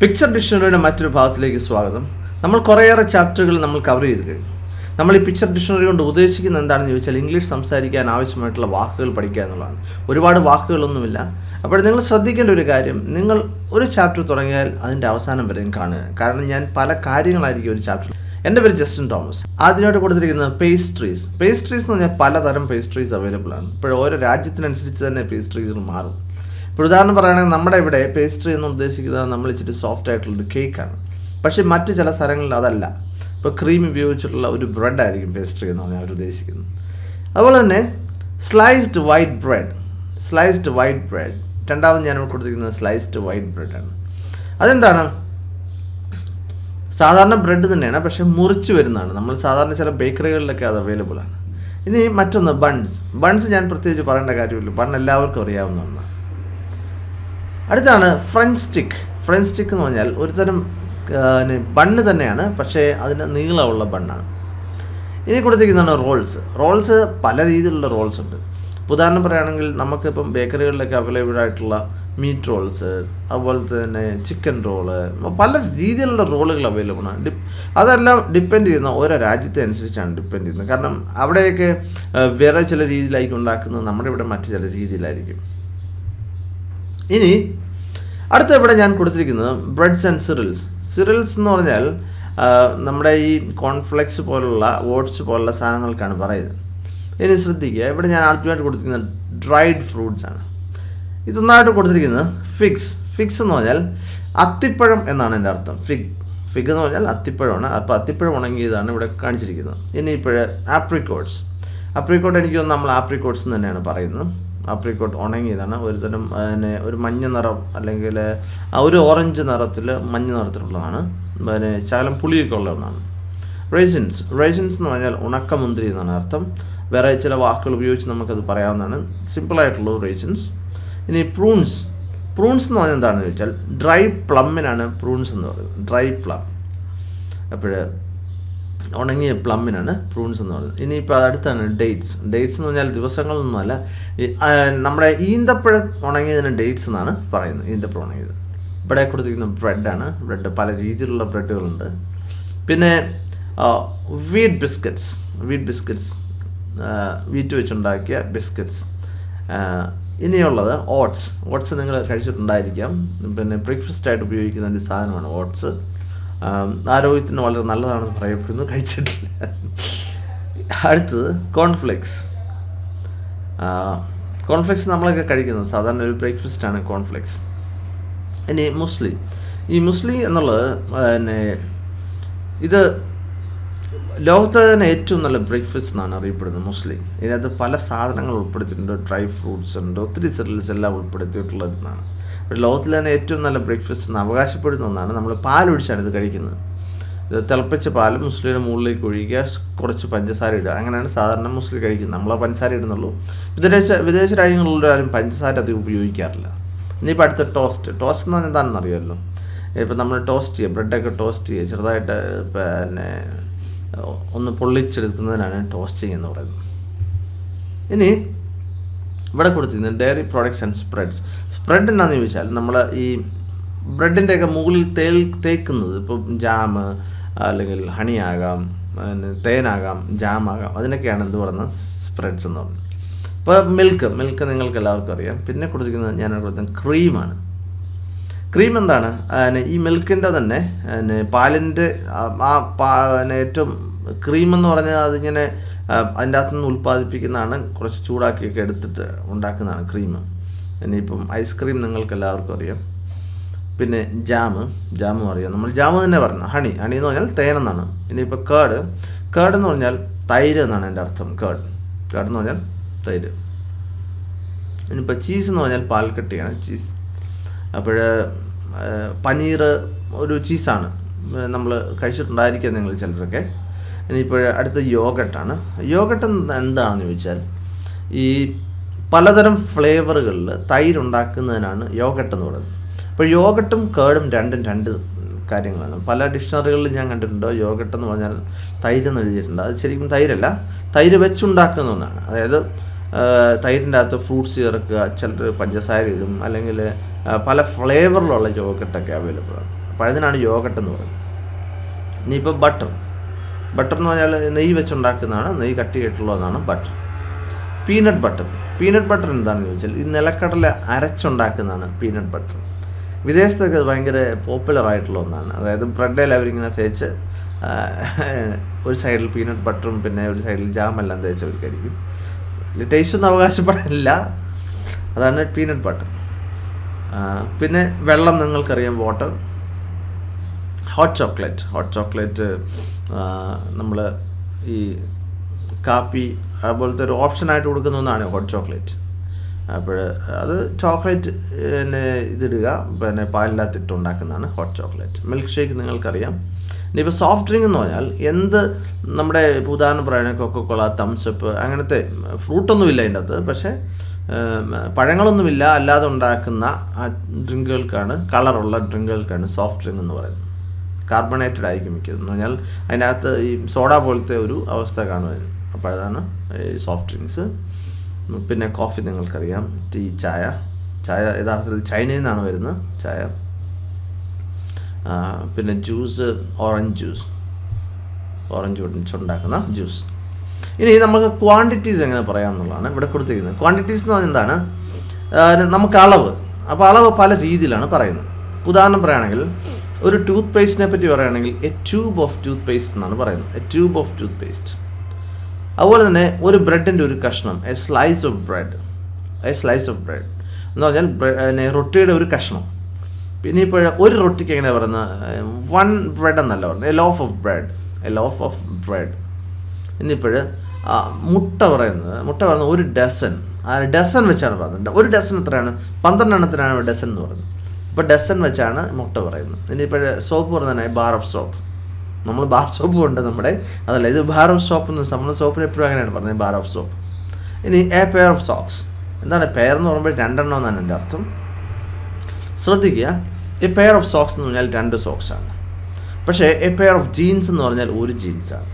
Picture ഡിക്ഷണറിയുടെ മറ്റൊരു ഭാഗത്തിലേക്ക് സ്വാഗതം. നമ്മൾ കുറേയേറെ ചാപ്റ്ററുകൾ നമ്മൾ കവർ ചെയ്ത് കഴിഞ്ഞു. നമ്മൾ ഈ പിക്ചർ ഡിക്ഷണറി കൊണ്ട് ഉദ്ദേശിക്കുന്നത് എന്താണെന്ന് ചോദിച്ചാൽ ഇംഗ്ലീഷ് സംസാരിക്കാൻ ആവശ്യമായിട്ടുള്ള വാക്കുകൾ പഠിക്കുക എന്നുള്ളതാണ്. ഒരുപാട് വാക്കുകളൊന്നുമില്ല. അപ്പോൾ നിങ്ങൾ ശ്രദ്ധിക്കേണ്ട ഒരു കാര്യം, നിങ്ങൾ ഒരു ചാപ്റ്റർ തുടങ്ങിയാൽ അതിൻ്റെ അവസാനം വരെയും കാണുക. കാരണം ഞാൻ പല കാര്യങ്ങളായിരിക്കും ഒരു ചാപ്റ്റർ. എൻ്റെ പേര് ജസ്റ്റിൻ തോമസ്. ആദ്യമായിട്ട് കൊടുത്തിരിക്കുന്നത് പേസ്ട്രീസ്. പേസ്ട്രീസ് എന്ന് പറഞ്ഞാൽ പലതരം പേസ്ട്രീസ് അവൈലബിൾ ആണ്. ഇപ്പോൾ ഓരോ രാജ്യത്തിനനുസരിച്ച് തന്നെ പേസ്ട്രീസുകൾ മാറും. ഇപ്പോൾ ഉദാഹരണം പറയുകയാണെങ്കിൽ നമ്മുടെ ഇവിടെ പേസ്ട്രി എന്ന് ഉദ്ദേശിക്കുന്നത് നമ്മൾ ഇച്ചിരി സോഫ്റ്റ് ആയിട്ടുള്ളൊരു കേക്കാണ്. പക്ഷേ മറ്റ് ചില സ്ഥലങ്ങളിൽ അതല്ല. ഇപ്പോൾ ക്രീം ഉപയോഗിച്ചിട്ടുള്ള ഒരു ബ്രെഡ് ആയിരിക്കും പേസ്ട്രി എന്ന് പറഞ്ഞാൽ അവർ ഉദ്ദേശിക്കുന്നത്. അതുപോലെ തന്നെ സ്ലൈസ്ഡ് വൈറ്റ് ബ്രെഡ്. രണ്ടാമത് ഞാൻ കൊടുത്തിരിക്കുന്നത് സ്ലൈസ്ഡ് വൈറ്റ് ബ്രെഡാണ്. അതെന്താണ്? സാധാരണ ബ്രെഡ് തന്നെയാണ്, പക്ഷേ മുറിച്ച് വരുന്നതാണ്. നമ്മൾ സാധാരണ ചില ബേക്കറികളിലൊക്കെ അത് അവൈലബിൾ ആണ്. ഇനി മറ്റൊന്ന് ബൺസ് ഞാൻ പ്രത്യേകിച്ച് പറയേണ്ട കാര്യമില്ല, ബൺ എല്ലാവർക്കും അറിയാവുന്ന ഒന്നാണ്. അടുത്താണ് ഫ്രഞ്ച് സ്റ്റിക്ക് എന്ന് പറഞ്ഞാൽ ഒരു തരം ബണ്ണ് തന്നെയാണ്, പക്ഷേ അതിന് നീളമുള്ള ബണ്ണാണ്. ഇനി കൊടുത്തിരിക്കുന്നതാണ് റോൾസ്. പല രീതിയിലുള്ള റോൾസ് ഉണ്ട്. ഉദാഹരണം പറയുകയാണെങ്കിൽ നമുക്കിപ്പം ബേക്കറികളിലൊക്കെ അവൈലബിൾ ആയിട്ടുള്ള മീറ്റ് റോൾസ്, അതുപോലെ തന്നെ ചിക്കൻ റോള്, പല രീതിയിലുള്ള റോളുകൾ അവൈലബിൾ ആണ്. അതെല്ലാം ഡിപ്പെൻഡ് ചെയ്യുന്ന ഓരോ രാജ്യത്തെ അനുസരിച്ചാണ് ഡിപ്പെൻഡ് ചെയ്യുന്നത്. കാരണം അവിടെയൊക്കെ വേറെ ചില രീതിയിലായിരിക്കും ഉണ്ടാക്കുന്നത്, നമ്മുടെ ഇവിടെ മറ്റു ചില രീതിയിലായിരിക്കും. ഇനി അടുത്ത ഇവിടെ ഞാൻ കൊടുത്തിരിക്കുന്നത് ബ്രെഡ്സ് ആൻഡ് സിറിൽസ് എന്ന് പറഞ്ഞാൽ നമ്മുടെ ഈ കോൺഫ്ലെക്സ് പോലുള്ള ഓട്സ് പോലുള്ള സാധനങ്ങൾക്കാണ് പറയുന്നത്. ഇനി ശ്രദ്ധിക്കുക, ഇവിടെ ഞാൻ ആദ്യമായിട്ട് കൊടുത്തിരിക്കുന്നത് ഡ്രൈഡ് ഫ്രൂട്ട്സ് ആണ്. ഇതൊന്നായിട്ട് കൊടുത്തിരിക്കുന്നത് ഫിഗ്സ് എന്ന് പറഞ്ഞാൽ അത്തിപ്പഴം എന്നാണ് എൻ്റെ അർത്ഥം. ഫിഗ് എന്ന് പറഞ്ഞാൽ അത്തിപ്പഴമാണ്. അപ്പോൾ അത്തിപ്പഴം ഉണങ്ങിയതാണ് ഇവിടെ കാണിച്ചിരിക്കുന്നത്. ഇനി ഇപ്പോഴ് ആപ്രിക്കോട്ട് എനിക്ക് തോന്നുന്നു നമ്മൾ ആപ്രിക്കോട്ട്സ് എന്ന് തന്നെയാണ് പറയുന്നത്. ആപ്രിക്കോട്ട് ഉണങ്ങിയതാണ്. ഒരു തരം ഒരു മഞ്ഞ നിറം അല്ലെങ്കിൽ ഒരു ഓറഞ്ച് നിറത്തിൽ മഞ്ഞ നിറത്തിലുള്ളതാണ്. ശകലം പുളിയൊക്കെ ഉള്ള ഒന്നാണ്. റൈസിൻസ് എന്ന് പറഞ്ഞാൽ ഉണക്കമുന്തിരി എന്നാണ് അർത്ഥം. വേറെ ചില വാക്കുകൾ ഉപയോഗിച്ച് നമുക്കത് പറയാവുന്നതാണ്. സിമ്പിളായിട്ടുള്ള റൈസിൻസ്. ഇനി പ്രൂൺസ് എന്ന് പറഞ്ഞാൽ എന്താണെന്ന് ചോദിച്ചാൽ ഡ്രൈ പ്ലമ്മിനാണ് പ്രൂൺസ് എന്ന് പറയുന്നത്. ഡ്രൈ പ്ലം, അപ്പോൾ ഉണങ്ങിയ പ്ലമ്മിനാണ് പ്രൂൺസ് എന്ന് പറയുന്നത്. ഇനിയിപ്പോൾ അടുത്താണ് ഡേറ്റ്സ് എന്ന് പറഞ്ഞാൽ ദിവസങ്ങളൊന്നുമല്ല, നമ്മുടെ ഈന്തപ്പഴം ഉണങ്ങിയതിന് ഡേറ്റ്സ് എന്നാണ് പറയുന്നത്. ഈന്തപ്പഴം ഉണങ്ങിയത്. ഇവിടെ കൊടുത്തിരിക്കുന്ന ബ്രെഡ് പല രീതിയിലുള്ള ബ്രെഡുകളുണ്ട്. പിന്നെ വീറ്റ് ബിസ്ക്കറ്റ്സ് വീറ്റ് വെച്ചുണ്ടാക്കിയ ബിസ്ക്കറ്റ്സ്. ഇനിയുള്ളത് ഓട്സ് നിങ്ങൾ കഴിച്ചിട്ടുണ്ടായിരിക്കാം. പിന്നെ ബ്രേക്ക്ഫാസ്റ്റായിട്ട് ഉപയോഗിക്കുന്ന ഒരു സാധനമാണ് ഓട്സ്. ആരോഗ്യത്തിന് വളരെ നല്ലതാണെന്ന് പറയപ്പെടുന്നു, കഴിച്ചിട്ടില്ല. അടുത്തത് കോൺഫ്ലെക്സ് നമ്മളൊക്കെ കഴിക്കുന്നത് സാധാരണ ഒരു ബ്രേക്ക്ഫാസ്റ്റാണ് കോൺഫ്ലെക്സ്. ഇനി മുസ്ലി എന്നുള്ളത് പിന്നെ ഇത് ലോകത്തെ തന്നെ ഏറ്റവും നല്ല ബ്രേക്ക്ഫാസ്റ്റ് എന്നാണ് അറിയപ്പെടുന്നത് മുസ്ലി. ഇതിനകത്ത് പല സാധനങ്ങൾ ഉൾപ്പെടുത്തിയിട്ടുണ്ട്. ഡ്രൈ ഫ്രൂട്ട്സ് ഉണ്ട്, ഒത്തിരി സിറിൽസ് എല്ലാം ഉൾപ്പെടുത്തിയിട്ടുള്ളതെന്നാണ്. ലോകത്തിൽ തന്നെ ഏറ്റവും നല്ല ബ്രേക്ക്ഫാസ്റ്റ് എന്ന് അവകാശപ്പെടുന്ന ഒന്നാണ്. നമ്മൾ പാലൊഴിച്ചാണ് ഇത് കഴിക്കുന്നത്. ഇത് തിളപ്പിച്ച പാൽ മുസ്ലിയുടെ മുകളിലേക്ക് ഒഴിക്കുക, കുറച്ച് പഞ്ചസാര ഇടുക. അങ്ങനെയാണ് സാധാരണ മുസ്ലി കഴിക്കുന്നത്. നമ്മൾ പഞ്ചസാര ഇടുന്നുള്ളൂ. വിദേശ രാജ്യങ്ങളിലുള്ള ആരും പഞ്ചസാര അധികം ഉപയോഗിക്കാറില്ല. ഇനിയിപ്പോൾ അടുത്ത ടോസ്റ്റ് എന്ന് പറഞ്ഞാൽ എന്താണെന്ന് അറിയാമല്ലോ. ഇപ്പം നമ്മൾ ബ്രെഡൊക്കെ ടോസ്റ്റ് ചെയ്യുക, ചെറുതായിട്ട് പിന്നെ ഒന്ന് പൊള്ളിച്ചെടുക്കുന്നതിനാണ് ടോസ്റ്റിംഗ് എന്ന് പറയുന്നത്. ഇനി ഇവിടെ കൊടുത്തിരുന്നത് ഡയറി പ്രോഡക്ട്സ് ആൻഡ് സ്പ്രെഡ് എന്നാന്ന് ചോദിച്ചാൽ നമ്മൾ ഈ ബ്രെഡിൻ്റെയൊക്കെ മുകളിൽ തേക്കുന്നത്. ഇപ്പം ജാം അല്ലെങ്കിൽ ഹണി ആകാം, തേനാകാം, ജാമാകാം, അതിനൊക്കെയാണ് എന്ത് പറയുന്നത് സ്പ്രെഡ്സ് എന്ന് പറയുന്നത്. ഇപ്പോൾ മിൽക്ക് നിങ്ങൾക്ക് എല്ലാവർക്കും അറിയാം. പിന്നെ കൊടുത്തിരിക്കുന്നത് ഞാൻ കൊടുത്തത് ക്രീമാണ്. ക്രീം എന്താണ്? ഈ മിൽക്കിൻ്റെ തന്നെ പാലിൻ്റെ ഏറ്റവും ക്രീം എന്ന് പറഞ്ഞാൽ അതിങ്ങനെ അതിൻ്റെ അകത്തു നിന്ന് ഉൽപ്പാദിപ്പിക്കുന്നതാണ്. കുറച്ച് ചൂടാക്കിയൊക്കെ എടുത്തിട്ട് ഉണ്ടാക്കുന്നതാണ് ക്രീം. ഇനിയിപ്പം ഐസ്ക്രീം നിങ്ങൾക്ക് എല്ലാവർക്കും അറിയാം. പിന്നെ ജാമും അറിയാം. നമ്മൾ ജാമ് തന്നെ പറഞ്ഞു. ഹണി എന്ന് പറഞ്ഞാൽ തേനെന്നാണ്. ഇനിയിപ്പോൾ കേർഡ് എന്ന് പറഞ്ഞാൽ തൈര് എന്നാണ് എൻ്റെ അർത്ഥം. കേർഡ് എന്ന് പറഞ്ഞാൽ തൈര്. ഇനിയിപ്പോൾ ചീസ് എന്ന് പറഞ്ഞാൽ പാൽക്കട്ടിയാണ് ചീസ്. അപ്പോൾ പനീർ ഒരു ചീസാണ്, നമ്മൾ കഴിച്ചിട്ടുണ്ടായിരിക്കുക നിങ്ങൾ ചിലരൊക്കെ. ഇനിയിപ്പോൾ അടുത്ത യോഗട്ട് എന്താണെന്ന് ചോദിച്ചാൽ ഈ പലതരം ഫ്ലേവറുകളിൽ തൈരുണ്ടാക്കുന്നതിനാണ് യോഗട്ട് എന്ന് പറയുന്നത്. അപ്പോൾ യോഗട്ടും കേർഡും രണ്ട് കാര്യങ്ങളാണ്. പല ഡിക്ഷണറികളിൽ ഞാൻ കണ്ടിട്ടുണ്ട് യോഗട്ട് എന്ന് പറഞ്ഞാൽ തൈരെന്ന് എഴുതിയിട്ടുണ്ട്. അത് ശരിക്കും തൈരല്ല, തൈര് വെച്ചുണ്ടാക്കുന്ന ഒന്നാണ്. അതായത് തൈരിൻ്റെ അകത്ത് ഫ്രൂട്ട്സ് ചേർക്കുക, ചിലർ പഞ്ചസാര ഇടും, അല്ലെങ്കിൽ പല ഫ്ലേവറിലുള്ള യോഗട്ടൊക്കെ അവൈലബിൾ ആണ്. പഴയതിനാണ് യോഗട്ട് എന്ന് പറയുന്നത്. ഇനിയിപ്പോൾ ബട്ടർ എന്ന് പറഞ്ഞാൽ നെയ്യ് വെച്ചുണ്ടാക്കുന്നതാണ്, നെയ്യ് കട്ടിയായിട്ടുള്ളതാണ് ബട്ടർ. പീനട്ട് ബട്ടർ എന്താണെന്ന് ചോദിച്ചാൽ ഈ നിലക്കടല അരച്ചുണ്ടാക്കുന്നതാണ് പീനട്ട് ബട്ടർ. വിദേശത്തൊക്കെ ഭയങ്കര പോപ്പുലർ ആയിട്ടുള്ള ഒന്നാണ്. അതായത് ബ്രെഡിൽ അവരിങ്ങനെ തേച്ച് ഒരു സൈഡിൽ പീനട്ട് ബട്ടറും പിന്നെ ഒരു സൈഡിൽ ജാമെല്ലാം തേച്ച് അവർ കഴിക്കും. ടേസ്റ്റൊന്നും അവകാശപ്പെടാനില്ല. അതാണ് പീനട്ട് ബട്ടർ. പിന്നെ വെള്ളം നിങ്ങൾക്കറിയാം, വാട്ടർ. ഹോട്ട് ചോക്ലേറ്റ് നമ്മൾ ഈ കാപ്പി അതുപോലത്തെ ഒരു ഓപ്ഷനായിട്ട് കൊടുക്കുന്ന ഒന്നാണ് ഹോട്ട് ചോക്ലേറ്റ്. അപ്പോൾ അത് ചോക്ലേറ്റ് പിന്നെ ഇതിടുക, പിന്നെ പാലിനകത്തിട്ട് ഉണ്ടാക്കുന്നതാണ് ഹോട്ട് ചോക്ലേറ്റ്. മിൽക്ക് ഷേക്ക് നിങ്ങൾക്കറിയാം. ഇനിയിപ്പോൾ സോഫ്റ്റ് ഡ്രിങ്ക് എന്ന് പറഞ്ഞാൽ എന്ത് നമ്മുടെ ഉദാഹരണം പറയുകയാണെങ്കിൽ കൊക്കക്കോള, തംസപ്പ്, അങ്ങനത്തെ ഫ്രൂട്ടൊന്നുമില്ല അതിൻ്റെ അകത്ത്, പക്ഷേ പഴങ്ങളൊന്നുമില്ല, അല്ലാതെ ഉണ്ടാക്കുന്ന ആ ഡ്രിങ്കുകൾക്കാണ്, കളറുള്ള ഡ്രിങ്കുകൾക്കാണ് സോഫ്റ്റ് ഡ്രിങ്ക് എന്ന് പറയുന്നത്. കാർബണേറ്റഡ് ആയിരിക്കും മിക്കത് എന്ന് പറഞ്ഞാൽ അതിനകത്ത് ഈ സോഡ പോലത്തെ ഒരു അവസ്ഥ കാണുമായിരുന്നു. അപ്പോൾ അതാണ് ഈ സോഫ്റ്റ് ഡ്രിങ്ക്സ്. പിന്നെ കോഫി നിങ്ങൾക്കറിയാം, ടീ, ചായ യഥാർത്ഥത്തിൽ ചൈനയിൽ നിന്നാണ് വരുന്നത് ചായ. പിന്നെ ജ്യൂസ്, ഓറഞ്ച് വെച്ചുണ്ടാക്കുന്ന ജ്യൂസ്. ഇനി നമുക്ക് ക്വാണ്ടിറ്റീസ് എങ്ങനെ പറയാമെന്നുള്ളതാണ് ഇവിടെ കൊടുത്തിരിക്കുന്നത്. ക്വാണ്ടിറ്റീസ് എന്ന് പറഞ്ഞാൽ എന്താണ്? നമുക്ക് അളവ്. അപ്പോൾ അളവ് പല രീതിയിലാണ് പറയുന്നത്. ഉദാഹരണം പറയുകയാണെങ്കിൽ ഒരു ടൂത്ത് പേസ്റ്റിനെ പറ്റി പറയുകയാണെങ്കിൽ A tube of tooth paste എന്നാണ് പറയുന്നത്. A tube of tooth paste. അതുപോലെ തന്നെ ഒരു ബ്രെഡിൻ്റെ ഒരു കഷ്ണം, എ സ്ലൈസ് ഓഫ് ബ്രെഡ് എന്ന് പറഞ്ഞാൽ റൊട്ടിയുടെ ഒരു കഷ്ണം. പിന്നെ ഇപ്പോൾ ഒരു റൊട്ടിക്ക് എങ്ങനെ പറയുന്നത്? വൺ ബ്രെഡ് എന്നല്ല പറയുന്നത്, എ ലോഫ് ഓഫ് ബ്രെഡ്. ഇന്നിപ്പോൾ മുട്ട പറയുന്നത് ഒരു ഡസൻ വെച്ചാണ് പറയുന്നത്. ഒരു ഡസൻ എത്രയാണ്? 12 എണ്ണത്തിനാണ് ഡസൻ എന്ന് പറയുന്നത്. ഇപ്പോൾ ഡസൻ വെച്ചാണ് മുട്ട പറയുന്നത്. ഇനിയിപ്പോൾ സോപ്പ് പറയുന്നത് ബാർ ഓഫ് സോപ്പ്. നമ്മൾ ബാർ സോപ്പും ഉണ്ട് നമ്മുടെ, അതല്ല ഇത് ബാർ ഓഫ് സോപ്പ് എന്ന്. നമ്മൾ സോപ്പിന് എപ്പോഴും അങ്ങനെയാണ് പറഞ്ഞത്, ബാർ ഓഫ് സോപ്പ്. ഇനി എ പെയർ ഓഫ് സോക്സ്. എന്താണ് പെയർ എന്ന് പറയുമ്പോൾ 2 എണ്ണം എന്നാണ് എൻ്റെ അർത്ഥം. ശ്രദ്ധിക്കുക, എ പെയർ ഓഫ് സോക്സ് എന്ന് പറഞ്ഞാൽ 2 സോക്സാണ്. പക്ഷേ എ പെയർ ഓഫ് ജീൻസ് എന്ന് പറഞ്ഞാൽ ഒരു ജീൻസാണ്.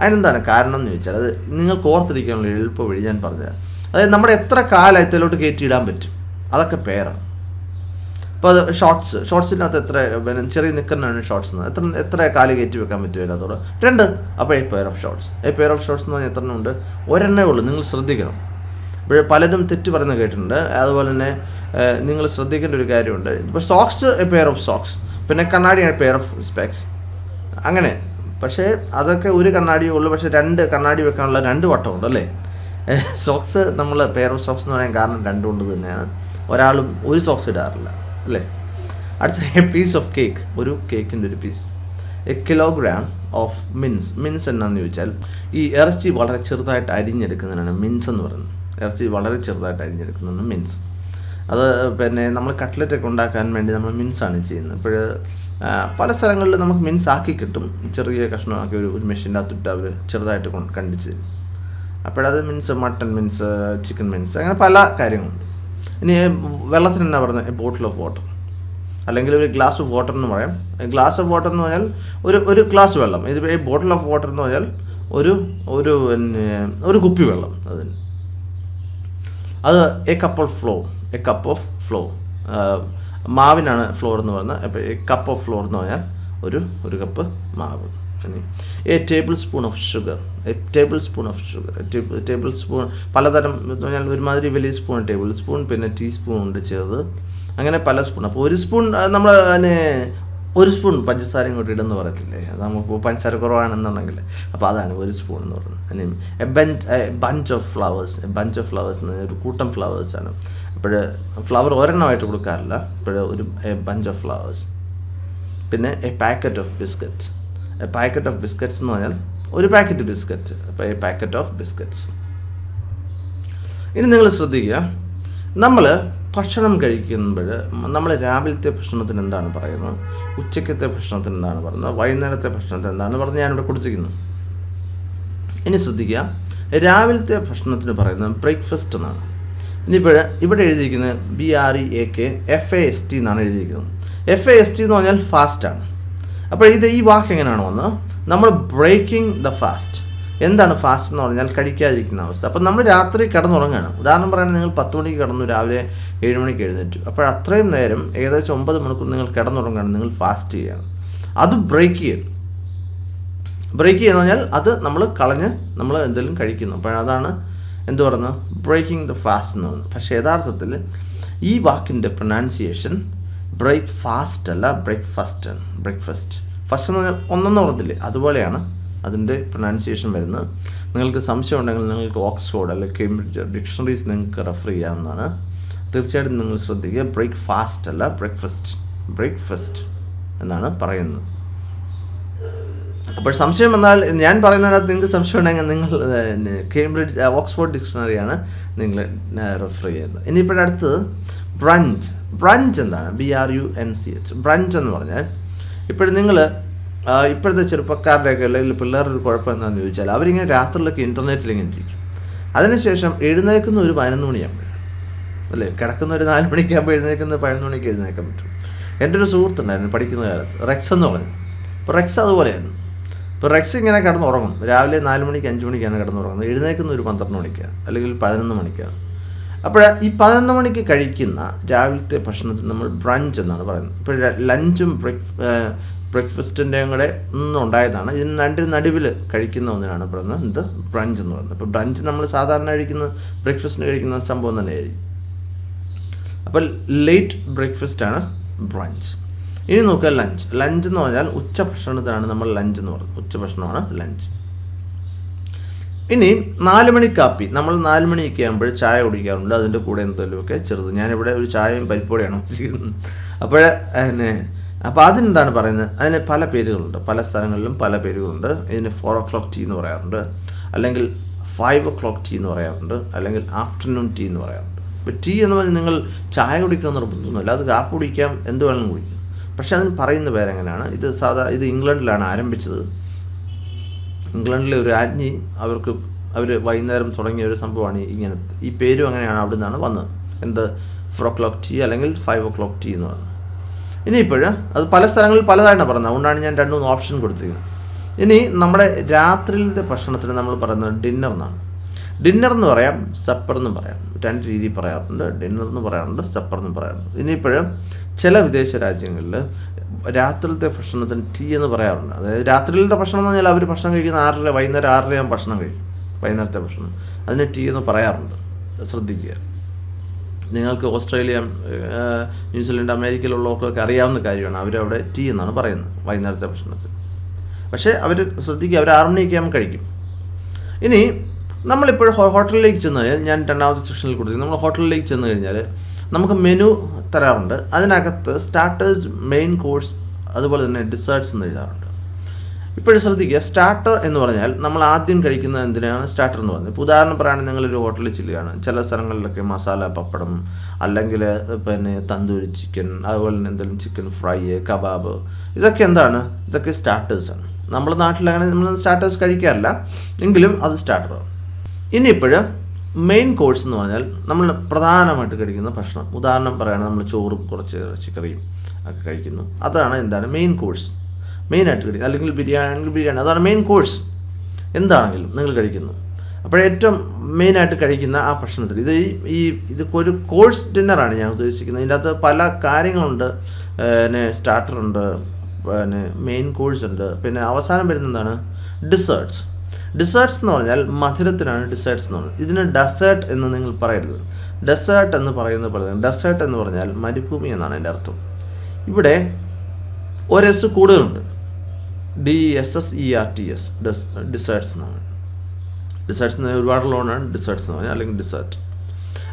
അതിനെന്താണ് കാരണം എന്ന് ചോദിച്ചാൽ അത് നിങ്ങൾക്ക് ഓർത്തിരിക്കാനുള്ള എളുപ്പ വഴി ഞാൻ പറഞ്ഞുതരാം. അതായത് നമ്മുടെ എത്ര കാലത്തിലോട്ട് കയറ്റിയിടാൻ പറ്റും, അതൊക്കെ പെയറാണ്. അപ്പോൾ അത് ഷോർട്സിനകത്ത് എത്ര പിന്നെ ചെറിയ നിൽക്കുന്നതാണ് ഷോർട്സ് എന്ന്, എത്ര കാല് കയറ്റി വെക്കാൻ പറ്റുമല്ലോ അതോടെ 2. അപ്പോൾ എ പെയർ ഓഫ് ഷോർട്സ് എന്ന് പറഞ്ഞാൽ എത്ര ഉണ്ട്? ഒരെണ്ണേ ഉള്ളൂ. നിങ്ങൾ ശ്രദ്ധിക്കണം. അപ്പോൾ പലരും തെറ്റ് പറയുന്നത് കേട്ടിട്ടുണ്ട്. അതുപോലെ തന്നെ നിങ്ങൾ ശ്രദ്ധിക്കേണ്ട ഒരു കാര്യമുണ്ട്. ഇപ്പോൾ socks A pair of socks, പിന്നെ കണ്ണാടി എ പെയർ ഓഫ് സ്പെക്സ്, അങ്ങനെ. പക്ഷേ അതൊക്കെ ഒരു കണ്ണാടിയേ ഉള്ളൂ. പക്ഷേ 2 കണ്ണാടി വെക്കാനുള്ള 2 വട്ടമുണ്ട് അല്ലേ? സോക്സ് നമ്മൾ പെയർ ഓഫ് സോക്സ് എന്ന് പറയാൻ കാരണം 2 കൊണ്ട് തന്നെയാണ്. ഒരാളും ഒരു സോക്സ് ഇടാറില്ല അല്ലേ? അടുത്ത എ പീസ് ഓഫ് കേക്ക്, ഒരു കേക്കിൻ്റെ ഒരു piece. A kilogram of mince എന്നാന്ന് ചോദിച്ചാൽ ഈ ഇറച്ചി വളരെ ചെറുതായിട്ട് അരിഞ്ഞെടുക്കുന്നതിനാണ് മിൻസ് എന്ന് പറയുന്നത്. ഇറച്ചി വളരെ ചെറുതായിട്ട് അരിഞ്ഞെടുക്കുന്നതാണ് മിൻസ്. അത് പിന്നെ നമ്മൾ കട്ട്ലറ്റൊക്കെ ഉണ്ടാക്കാൻ വേണ്ടി നമ്മൾ മിൻസാണ് ചെയ്യുന്നത്. അപ്പോൾ പല സ്ഥലങ്ങളിൽ നമുക്ക് മിൻസ് ആക്കി കിട്ടും. ചെറിയ കഷ്ണമാക്കി ഒരു മെഷീൻ്റെ അകത്തിട്ട് അവർ ചെറുതായിട്ട് കണ്ടിച്ച് തരും. അപ്പോഴത് mince, mutton mince, chicken mince, അങ്ങനെ പല കാര്യങ്ങളുണ്ട്. ഇനി വെള്ളത്തിന് എന്നാ പറയുന്നത്? എ ബോട്ടിൽ ഓഫ് വാട്ടർ, അല്ലെങ്കിൽ ഒരു ഗ്ലാസ് ഓഫ് വാട്ടർ എന്ന് പറയാം. ഗ്ലാസ് ഓഫ് വാട്ടർ എന്ന് പറഞ്ഞാൽ ഒരു ഗ്ലാസ് വെള്ളം. ഇത് ഈ ബോട്ടിൽ ഓഫ് വാട്ടർ എന്ന് പറഞ്ഞാൽ ഒരു കുപ്പി വെള്ളം. അത് എ കപ്പ് ഓഫ് ഫ്ലോർ. മാവിനാണ് ഫ്ലോർ എന്ന് പറയുന്നത്. അപ്പോൾ എ കപ്പ് ഓഫ് ഫ്ലോർ എന്ന് പറഞ്ഞാൽ ഒരു കപ്പ് മാവ്. A table spoon of sugar. Table spoon പലതരം എന്ന് പറഞ്ഞാൽ ഒരുമാതിരി വലിയ സ്പൂൺ, ടേബിൾ സ്പൂൺ, പിന്നെ ടീസ്പൂൺ ഉണ്ട് ചെറുത്, അങ്ങനെ പല സ്പൂൺ. അപ്പോൾ ഒരു സ്പൂൺ നമ്മൾ പിന്നെ ഒരു സ്പൂൺ പഞ്ചസാര ഇങ്ങോട്ട് ഇടുന്ന് പറയത്തില്ലേ? അത് നമുക്ക് പഞ്ചസാര കുറവാണെന്നുണ്ടെങ്കിൽ അപ്പോൾ അതാണ് ഒരു സ്പൂൺ എന്ന് പറയുന്നത്. എ ബഞ്ച് ഓഫ് ഫ്ലവേഴ്സ് എന്ന് പറഞ്ഞാൽ ഒരു കൂട്ടം ഫ്ലവേഴ്സാണ്. അപ്പോൾ ഫ്ലവർ ഒരെണ്ണമായിട്ട് കൊടുക്കാറില്ല. അപ്പോൾ എ ബഞ്ച് ഓഫ് ഫ്ലവേഴ്സ്. പിന്നെ എ പാക്കറ്റ് ഓഫ് ബിസ്ക്കറ്റ് എന്ന് പറഞ്ഞാൽ ഒരു പാക്കറ്റ് ബിസ്ക്കറ്റ്. അപ്പോൾ എ പാക്കറ്റ് ഓഫ് ബിസ്ക്കറ്റ്സ്. ഇനി നിങ്ങൾ ശ്രദ്ധിക്കുക, നമ്മൾ ഭക്ഷണം കഴിക്കുമ്പോൾ നമ്മൾ രാവിലത്തെ ഭക്ഷണത്തിന് എന്താണ് പറയുന്നത്, ഉച്ചക്കത്തെ ഭക്ഷണത്തിന് എന്താണ് പറയുന്നത്, വൈകുന്നേരത്തെ ഭക്ഷണത്തിന് എന്താണ് പറയുന്നത്, ഞാനിവിടെ കൊടുത്തിരിക്കുന്നു. ഇനി ശ്രദ്ധിക്കുക, രാവിലത്തെ ഭക്ഷണത്തിന് പറയുന്നത് ബ്രേക്ക്ഫാസ്റ്റ് എന്നാണ്. ഇനിയിപ്പോൾ ഇവിടെ എഴുതിയിരിക്കുന്നത് BREAKFAST എന്നാണ് എഴുതിയിരിക്കുന്നത്. FAST എന്ന് പറഞ്ഞാൽ ഫാസ്റ്റാണ്. അപ്പോൾ ഈ വാക്ക് എങ്ങനെയാണ് വന്നത്? നമ്മൾ ബ്രേക്കിംഗ് ദ ഫാസ്റ്റ്. എന്താണ് ഫാസ്റ്റ് എന്ന് പറഞ്ഞാൽ കഴിക്കാതിരിക്കുന്ന അവസ്ഥ. അപ്പം നമ്മൾ രാത്രി കിടന്നുറങ്ങുകയാണ്. ഉദാഹരണം പറയുകയാണെങ്കിൽ നിങ്ങൾ 10 മണിക്ക് കിടന്നു, രാവിലെ 7 മണിക്ക് എഴുന്നേറ്റു. അപ്പോൾ അത്രയും നേരം ഏകദേശം 9 മണിക്കൂർ നിങ്ങൾ കിടന്നുറങ്ങുകയാണ്, നിങ്ങൾ ഫാസ്റ്റ് ചെയ്യുകയാണ്. അത് ബ്രേക്ക് ചെയ്യുക എന്ന് പറഞ്ഞാൽ അത് നമ്മൾ കളഞ്ഞ് നമ്മൾ എന്തെങ്കിലും കഴിക്കുന്നു. അപ്പോൾ അതാണ് എന്ത് പറയുന്നത്, ബ്രേക്കിംഗ് ദ ഫാസ്റ്റ് എന്ന് പറയുന്നത്. പക്ഷേ യഥാർത്ഥത്തിൽ ഈ വാക്കിൻ്റെ പ്രൊനൗൺസിയേഷൻ ബ്രേക്ക് ഫാസ്റ്റ് അല്ല, ബ്രേക്ക്ഫാസ്റ്റ് ആണ്. ബ്രേക്ക്ഫാസ്റ്റ് ഫസ്റ്റ് എന്ന് പറഞ്ഞാൽ ഒന്നെന്ന് പറഞ്ഞില്ലേ, അതുപോലെയാണ് അതിൻ്റെ പ്രൊനൗൺസിയേഷൻ വരുന്നത്. നിങ്ങൾക്ക് സംശയം ഉണ്ടെങ്കിൽ നിങ്ങൾക്ക് ഓക്സ്ഫോർഡ് അല്ലെങ്കിൽ കേംബ്രിഡ്ജ് ഡിക്ഷണറീസ് നിങ്ങൾക്ക് റെഫർ ചെയ്യാവുന്നതാണ്. തീർച്ചയായിട്ടും നിങ്ങൾ ശ്രദ്ധിക്കുക, ബ്രേക്ക്ഫാസ്റ്റ് അല്ല, ബ്രേക്ക്ഫാസ്റ്റ് എന്നാണ് പറയുന്നത്. അപ്പോൾ സംശയം വന്നാൽ ഞാൻ പറയുന്നതിനകത്ത് നിങ്ങൾക്ക് സംശയം ഉണ്ടെങ്കിൽ നിങ്ങൾ കേംബ്രിഡ്ജ് ഓക്സ്ഫോർഡ് ഡിക്ഷണറിയാണ് നിങ്ങൾ റെഫർ ചെയ്യുന്നത്. ഇനിയിപ്പോഴടുത്തത് ബ്രഞ്ച് എന്താണ്? BRUNCH. ബ്രഞ്ച് എന്ന് പറഞ്ഞാൽ ഇപ്പോഴും നിങ്ങൾ ഇപ്പോഴത്തെ ചെറുപ്പക്കാരുടെയൊക്കെ അല്ലെങ്കിൽ പിള്ളേരുടെ ഒരു കുഴപ്പം എന്താണെന്ന് ചോദിച്ചാൽ അവരിങ്ങനെ രാത്രിയിലൊക്കെ ഇൻ്റർനെറ്റിലിങ്ങനെ ഇരിക്കും. അതിനുശേഷം എഴുന്നേൽക്കുന്ന ഒരു 11 മണിയാകുമ്പോഴാണ് അല്ലേ, കിടക്കുന്ന ഒരു 4 മണിക്കാകുമ്പോൾ എഴുന്നേൽക്കുന്ന 11 മണിക്ക് എഴുന്നേൽക്കാൻ പറ്റും. എൻ്റെ ഒരു സുഹൃത്തുണ്ടായിരുന്നു പഠിക്കുന്ന കാലത്ത്, റെക്സ് എന്ന് പറഞ്ഞു. അപ്പോൾ റെക്സ് അതുപോലെയാണ്. ഇപ്പോൾ റെക്സ് ഇങ്ങനെ കിടന്നുറങ്ങും, രാവിലെ 4 മണിക്ക് 5 മണിക്കാണ് കിടന്നുറങ്ങുന്നത്, എഴുന്നേൽക്കുന്ന ഒരു 12 മണിക്കാണ് അല്ലെങ്കിൽ 11 മണിക്കാണ്. അപ്പോൾ ഈ 11 മണിക്ക് കഴിക്കുന്ന രാവിലത്തെ ഭക്ഷണത്തിന് നമ്മൾ ബ്രഞ്ച് എന്നാണ് പറയുന്നത്. ഇപ്പോൾ ലഞ്ചും ബ്രേക്ക്ഫാസ്റ്റിൻ്റെയും കൂടെ ഉണ്ടായതാണ്. ഇതിന് രണ്ടിന് നടുവിൽ കഴിക്കുന്ന ഒന്നിനാണ് പറയുന്നത് ഇത് ബ്രഞ്ച് എന്ന് പറയുന്നത്. അപ്പോൾ ബ്രഞ്ച് നമ്മൾ സാധാരണ കഴിക്കുന്ന ബ്രേക്ക്ഫാസ്റ്റിന് കഴിക്കുന്ന സംഭവം തന്നെയായിരിക്കും. അപ്പോൾ ലേറ്റ് ബ്രേക്ക്ഫാസ്റ്റാണ് ബ്രഞ്ച്. ഇനി നോക്കുക ലഞ്ച് എന്ന് പറഞ്ഞാൽ ഉച്ചഭക്ഷണത്തിനാണ് നമ്മൾ ലഞ്ച് എന്ന് പറയുന്നത്. ഉച്ചഭക്ഷണമാണ് ലഞ്ച്. ഇനി 4 മണി കാപ്പി, നമ്മൾ 4 മണിയൊക്കെ ആകുമ്പോൾ ചായ കുടിക്കാറുണ്ട്, അതിൻ്റെ കൂടെ എന്തെങ്കിലുമൊക്കെ ചെറുത്. ഞാനിവിടെ ഒരു ചായയും പരിപ്പോടെയാണ് ചെയ്യുന്നത്. അപ്പോൾ അതിനെന്താണ് പറയുന്നത്, അതിന് പല പേരുകളുണ്ട്, പല സ്ഥലങ്ങളിലും പല പേരുകളുണ്ട്. ഇതിന് 4 o'clock ടീ എന്ന് പറയാറുണ്ട്, അല്ലെങ്കിൽ 5 o'clock ടീ എന്ന് പറയാറുണ്ട്, അല്ലെങ്കിൽ ആഫ്റ്റർനൂൺ ടീ എന്ന് പറയാറുണ്ട്. ഇപ്പോൾ ടീ എന്ന് പറഞ്ഞാൽ നിങ്ങൾ ചായ കുടിക്കണം നിർബന്ധമൊന്നുമില്ല, അത് കാപ്പി കുടിക്കാം, എന്ത് വേണമെങ്കിലും കുടിക്കാം. പക്ഷേ അതിന് പറയുന്ന പേരെങ്ങനെയാണ്? ഇത് ഇംഗ്ലണ്ടിലാണ് ആരംഭിച്ചത്. ഇംഗ്ലണ്ടിലെ ഒരു രാജ്ഞി അവർ വൈകുന്നേരം തുടങ്ങിയ ഒരു സംഭവമാണ് ഇങ്ങനത്തെ. ഈ പേരും അങ്ങനെയാണ് അവിടെ നിന്നാണ് വന്നത്. 4 o'clock ടീ അല്ലെങ്കിൽ 5 o'clock ടീ എന്ന് പറയുന്നത്. ഇനിയിപ്പോൾ അത് പല സ്ഥലങ്ങളിൽ പലതായിട്ടാണ് പറയുന്നത്, അതുകൊണ്ടാണ് ഞാൻ 2-3 ഓപ്ഷൻ കൊടുത്തിരിക്കുന്നത്. ഇനി നമ്മുടെ രാത്രിയിലത്തെ ഭക്ഷണത്തിന് നമ്മൾ പറയുന്നത് ഡിന്നർ എന്നാണ്. ഡിന്നർ എന്ന് പറയാം, സപ്പർ എന്നും പറയാം. 2 രീതിയിൽ പറയാറുണ്ട്. ഡിന്നർ എന്ന് പറയാറുണ്ട്, സപ്പർ എന്നും പറയാറുണ്ട്. ഇനിയിപ്പോൾ ചില വിദേശ രാജ്യങ്ങളിൽ രാത്രിയിലത്തെ ഭക്ഷണത്തിന് ടീ എന്ന് പറയാറുണ്ട്. അതായത് രാത്രിയിലത്തെ ഭക്ഷണം എന്ന് പറഞ്ഞാൽ അവർ ഭക്ഷണം കഴിക്കുന്ന 6:30, വൈകുന്നേരം 6:30 ഭക്ഷണം കഴിക്കും, വൈകുന്നേരത്തെ ഭക്ഷണം. അതിന് ടീ എന്ന് പറയാറുണ്ട്, ശ്രദ്ധിക്കുക. നിങ്ങൾക്ക് ഓസ്ട്രേലിയ, ന്യൂസിലൻഡ്, അമേരിക്കയിലുള്ളവർക്കൊക്കെ അറിയാവുന്ന കാര്യമാണ്. അവരവിടെ ടീ എന്നാണ് പറയുന്നത് വൈകുന്നേരത്തെ ഭക്ഷണത്തിൽ. പക്ഷേ അവർ ശ്രദ്ധിക്കുക, അവർ 6 മണിയൊക്കെ ആകുമ്പോൾ കഴിക്കും. ഇനി നമ്മളിപ്പോൾ ഹോട്ടലിലേക്ക് ചെന്ന് കഴിഞ്ഞാൽ, ഞാൻ 2ാമത്തെ സെക്ഷനിൽ കൊടുത്തിരിക്കുന്നത്, നമ്മൾ ഹോട്ടലിലേക്ക് ചെന്ന് കഴിഞ്ഞാൽ നമുക്ക് മെനു തരാറുണ്ട്. അതിനകത്ത് സ്റ്റാർട്ടേഴ്സ്, മെയിൻ കോഴ്സ്, അതുപോലെ തന്നെ ഡിസേർട്ട്സ് എന്ന് എഴുതാറുണ്ട്. ഇപ്പോഴും ശ്രദ്ധിക്കുക, സ്റ്റാർട്ടർ എന്ന് പറഞ്ഞാൽ നമ്മൾ ആദ്യം കഴിക്കുന്ന എന്തിനാണ് സ്റ്റാർട്ടർ എന്ന് പറയുന്നത്. ഇപ്പോൾ ഉദാഹരണം പറയുകയാണെങ്കിൽ നിങ്ങളൊരു ഹോട്ടലിൽ ചെല്ലുകയാണ്, ചില സ്ഥലങ്ങളിലൊക്കെ മസാല പപ്പടം, അല്ലെങ്കിൽ തന്തൂരി ചിക്കൻ, അതുപോലെ തന്നെ എന്തെങ്കിലും ചിക്കൻ ഫ്രൈ, കബാബ്, ഇതൊക്കെ എന്താണ്? ഇതൊക്കെ സ്റ്റാർട്ടേഴ്സാണ്. നമ്മുടെ നാട്ടിലങ്ങനെ നമ്മൾ സ്റ്റാർട്ടേഴ്സ് കഴിക്കാറില്ല, എങ്കിലും അത് സ്റ്റാർട്ടറാണ്. ഇനിയിപ്പോൾ മെയിൻ കോഴ്സ് എന്ന് പറഞ്ഞാൽ നമ്മൾ പ്രധാനമായിട്ട് കഴിക്കുന്ന ഭക്ഷണം. ഉദാഹരണം പറയുകയാണെങ്കിൽ നമ്മൾ ചോറും കുറച്ച് ഇറച്ചിക്കറിയും ഒക്കെ കഴിക്കുന്നു, അതാണ് എന്താണ് മെയിൻ കോഴ്സ്. മെയിനായിട്ട് കഴിക്കും, അല്ലെങ്കിൽ ബിരിയാണി, അതാണ് മെയിൻ കോഴ്സ്. എന്താണെങ്കിലും നിങ്ങൾ കഴിക്കുന്നു. അപ്പോൾ ഏറ്റവും മെയിനായിട്ട് കഴിക്കുന്ന ആ ഭക്ഷണത്തിൽ ഇതൊരു കോഴ്സ് ഡിന്നറാണ് ഞാൻ ഉദ്ദേശിക്കുന്നത്. ഇതിൻ്റെ അകത്ത് പല കാര്യങ്ങളുണ്ട്. സ്റ്റാർട്ടറുണ്ട്, മെയിൻ കോഴ്സ് ഉണ്ട്, പിന്നെ അവസാനം വരുന്ന എന്താണ്? ഡിസേർട്ട്സ് എന്ന് പറഞ്ഞാൽ മധുരത്തിനാണ് ഡിസേർട്ട്സ് എന്ന് പറയുന്നത്. ഇതിന് ഡെസേർട്ട് എന്ന് നിങ്ങൾ പറയരുത്. ഡെസേർട്ട് എന്ന് പറയുന്നത് ഡെസേർട്ട് എന്ന് പറഞ്ഞാൽ മരുഭൂമി എന്നാണ് എൻ്റെ അർത്ഥം. ഇവിടെ ഒരെസ് കൂടുതലുണ്ട്, DESSERTS, ഡിസേർട്ട്സ് എന്നാണ്. ഡിസേർട്ട്സ് എന്ന് ഒരുപാടുള്ളതാണ് ഡിസേർട്ട്സ് എന്ന് പറഞ്ഞാൽ, അല്ലെങ്കിൽ ഡിസേർട്ട്.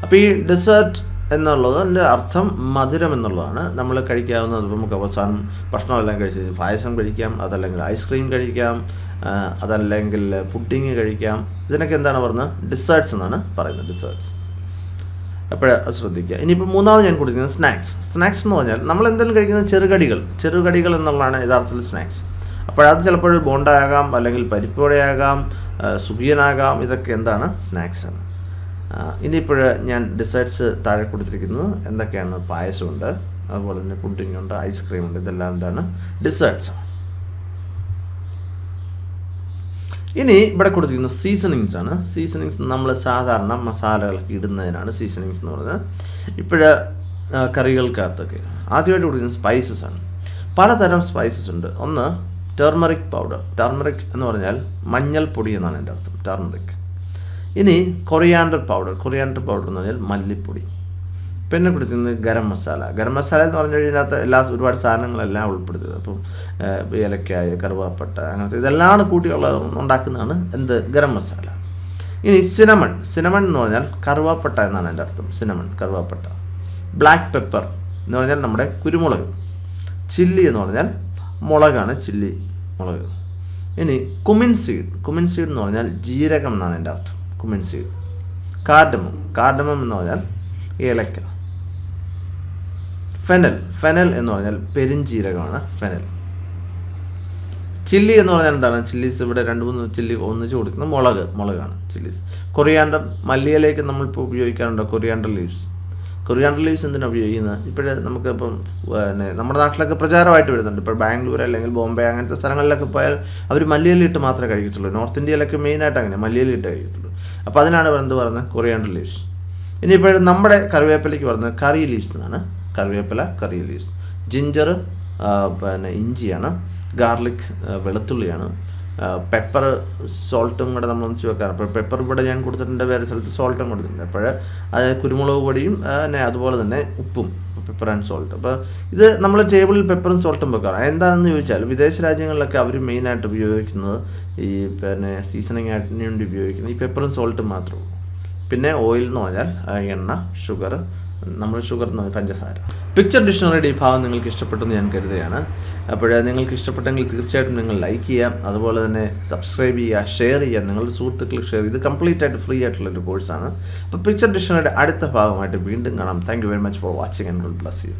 അപ്പോൾ ഈ ഡിസേർട്ട് എന്നുള്ളത് എൻ്റെ അർത്ഥം മധുരം എന്നുള്ളതാണ്. നമ്മൾ കഴിക്കാവുന്നത് നമുക്ക് അവസാനം ഭക്ഷണമെല്ലാം കഴിച്ച് പായസം കഴിക്കാം, അതല്ലെങ്കിൽ ഐസ്ക്രീം കഴിക്കാം, അതല്ലെങ്കിൽ പുഡിങ് കഴിക്കാം. ഇതിനൊക്കെ എന്താണ് പറയുന്നത്? ഡിസേർട്ട്സ് എന്നാണ് പറയുന്നത്, ഡിസേർട്ട്സ്. അപ്പോൾ അത് ശ്രദ്ധിക്കുക. ഇനിയിപ്പോൾ മൂന്നാമത് ഞാൻ കൊടുക്കുന്നത് സ്നാക്സ് എന്ന് പറഞ്ഞാൽ നമ്മൾ എന്തെങ്കിലും കഴിക്കുന്ന ചെറുകടികൾ എന്നുള്ളതാണ് യഥാർത്ഥത്തിൽ സ്നാക്സ്. അപ്പോഴത് ചിലപ്പോൾ ബോണ്ടയാകാം, അല്ലെങ്കിൽ പരിപ്പോടെയാകാം, സുഖിയനാകാം, ഇതൊക്കെ എന്താണ്? സ്നാക്സാണ്. ഇനിയിപ്പോൾ ഞാൻ ഡിസേർട്ട്സ് താഴെ കൊടുത്തിരിക്കുന്നത് എന്തൊക്കെയാണ്? പായസമുണ്ട്, അതുപോലെ തന്നെ പുഡിങ്ങുണ്ട്, ഐസ്ക്രീമുണ്ട്, ഇതെല്ലാം എന്താണ്? ഡിസേർട്ട്സ്. ഇനി ഇവിടെ കൊടുത്തിരിക്കുന്ന സീസണിങ്സ് ആണ്. സീസണിങ്സ് നമ്മൾ സാധാരണ മസാലകളൊക്കെ ഇടുന്നതിനാണ് സീസണിങ്സ് എന്ന് പറയുന്നത്. ഇപ്പോഴ് കറികൾക്കകത്തൊക്കെ ആദ്യമായിട്ട് കൊടുക്കുന്ന സ്പൈസസ് ആണ്. പലതരം സ്പൈസസ് ഉണ്ട്. ഒന്ന് ടർമറിക് പൗഡർ. ടർമറിക് എന്ന് പറഞ്ഞാൽ മഞ്ഞൾപ്പൊടി എന്നാണ് എൻ്റെ അർത്ഥം, ടർമറിക്. ഇനി കൊറിയാണ്ടർ പൗഡർ. കൊറിയാണ്ടർ പൗഡർ എന്ന് പറഞ്ഞാൽ മല്ലിപ്പൊടി. പിന്നെ കൊടുത്തിരുന്നത് ഗരം മസാല. ഗരം മസാല എന്ന് പറഞ്ഞു കഴിഞ്ഞാൽ ഒരുപാട് സാധനങ്ങളെല്ലാം ഉൾപ്പെടുത്തിയത്. അപ്പം ഏലക്കായ, കറുവാപ്പട്ട, അങ്ങനത്തെ ഇതെല്ലാം കൂട്ടിയുള്ള ഉണ്ടാക്കുന്നതാണ് എന്ത്, ഗരം മസാല. ഇനി സിനമൺ. സിനമൺ എന്ന് പറഞ്ഞാൽ കറുവാപ്പട്ട എന്നാണ് എൻ്റെ അർത്ഥം, സിനമൺ, കറുവാപ്പട്ട. ബ്ലാക്ക് പെപ്പർ എന്ന് പറഞ്ഞാൽ നമ്മുടെ കുരുമുളക്. ചില്ലി എന്ന് പറഞ്ഞാൽ മുളകാണ്, ചില്ലി മുളക്. ഇനി കുമിൻ സീഡ്. കുമിൻ സീഡ് എന്ന് പറഞ്ഞാൽ ജീരകം എന്നാണ് എൻ്റെ അർത്ഥം, കുമിൻ സീഡ്. കാർഡമം. കാർഡമം എന്ന് പറഞ്ഞാൽ ഏലക്ക. ഫെനൽ. ഫെനൽ എന്ന് പറഞ്ഞാൽ പെരുംജീരകമാണ്, ഫെനൽ. ചില്ലി എന്ന് പറഞ്ഞാൽ എന്താണ്, ചില്ലീസ് ഇവിടെ 2-3 ചില്ലി ഒന്നിച്ച് കൊടുക്കുന്നത് മുളകാണ് ചില്ലീസ്. കൊറിയാണ്ടർ, മല്ലിയിലേക്ക് നമ്മളിപ്പോൾ ഉപയോഗിക്കാറുണ്ട് കൊറിയാണ്ടർ ലീവ്സ്. കൊറിയാണ്ടർ ലീവ്സ് എന്തിനാണ് ഉപയോഗിക്കുന്നത്? ഇപ്പോഴേ നമുക്കിപ്പം നമ്മുടെ നാട്ടിലൊക്കെ പ്രചാരമായിട്ട് വരുന്നുണ്ട്. ഇപ്പോൾ ബാംഗ്ലൂർ അല്ലെങ്കിൽ ബോംബെ അങ്ങനത്തെ സ്ഥലങ്ങളിലൊക്കെ പോയാൽ അവർ മല്ലിയിലിട്ട് മാത്രമേ കഴിക്കത്തുള്ളൂ. നോർത്ത് ഇന്ത്യയിലൊക്കെ മെയിനായിട്ട് അങ്ങനെ മല്ലിയിലിട്ട് കഴിക്കത്തുള്ളൂ. അപ്പോൾ അതിനാണ് എന്ത് പറയുന്നത്, കൊറിയാണ്ടർ ലീവ്സ്. ഇനിയിപ്പോൾ നമ്മുടെ കറിവേപ്പിലേക്ക് പറയുന്നത് കറി ലീവ്സ് എന്നാണ്. കറിവേപ്പില, കറി ലീവ്സ്. ജിഞ്ചർ ഇഞ്ചിയാണ്. ഗാർലിക് വെളുത്തുള്ളിയാണ്. പെപ്പർ, സോൾട്ടും കൂടെ നമ്മൾ ഒന്നിച്ച് വെക്കാറ്. അപ്പോൾ പെപ്പർ ഇവിടെ ഞാൻ കൊടുത്തിട്ടുണ്ട്, വേറെ സ്ഥലത്ത് സോൾട്ടും കൊടുത്തിട്ടുണ്ട്. അപ്പോൾ അത് കുരുമുളക് പൊടിയും അതുപോലെ തന്നെ ഉപ്പും, പെപ്പർ ആൻഡ് സോൾട്ട്. അപ്പോൾ ഇത് നമ്മൾ ടേബിളിൽ പെപ്പറും സോൾട്ടും വെക്കാറ്. എന്താണെന്ന് ചോദിച്ചാൽ വിദേശ രാജ്യങ്ങളിലൊക്കെ അവർ മെയിനായിട്ട് ഉപയോഗിക്കുന്നത് ഈ സീസണിങ് ആയിട്ട് വേണ്ടി ഉപയോഗിക്കുന്നത് ഈ പെപ്പറും സോൾട്ടും മാത്രമേ ഉള്ളൂ. പിന്നെ ഓയിൽ എന്ന് പറഞ്ഞാൽ എണ്ണ, ഷുഗർ, നമ്മൾ ഷുഗർ എന്ന് പറഞ്ഞാൽ പഞ്ചസാര. പിക്ചർ ഡിക്ഷണറിയുടെ ഈ ഭാഗം നിങ്ങൾക്ക് ഇഷ്ടപ്പെട്ടെന്ന് ഞാൻ കരുതുകയാണ്. അപ്പോൾ നിങ്ങൾക്ക് ഇഷ്ടപ്പെട്ടെങ്കിൽ തീർച്ചയായിട്ടും നിങ്ങൾ ലൈക്ക് ചെയ്യുക, അതുപോലെ തന്നെ സബ്സ്ക്രൈബ് ചെയ്യുക, ഷെയർ ചെയ്യുക, നിങ്ങളുടെ സുഹൃത്തുക്കൾക്ക് ഷെയർ. ഇത് കംപ്ലീറ്റ് ആയിട്ട് ഫ്രീ ആയിട്ടുള്ളൊരു കോഴ്സാണ്. അപ്പോൾ പിക്ചർ ഡിക്ഷണറിയുടെ അടുത്ത ഭാഗമായിട്ട് വീണ്ടും കാണാം. Thank you very much for watching and God bless you.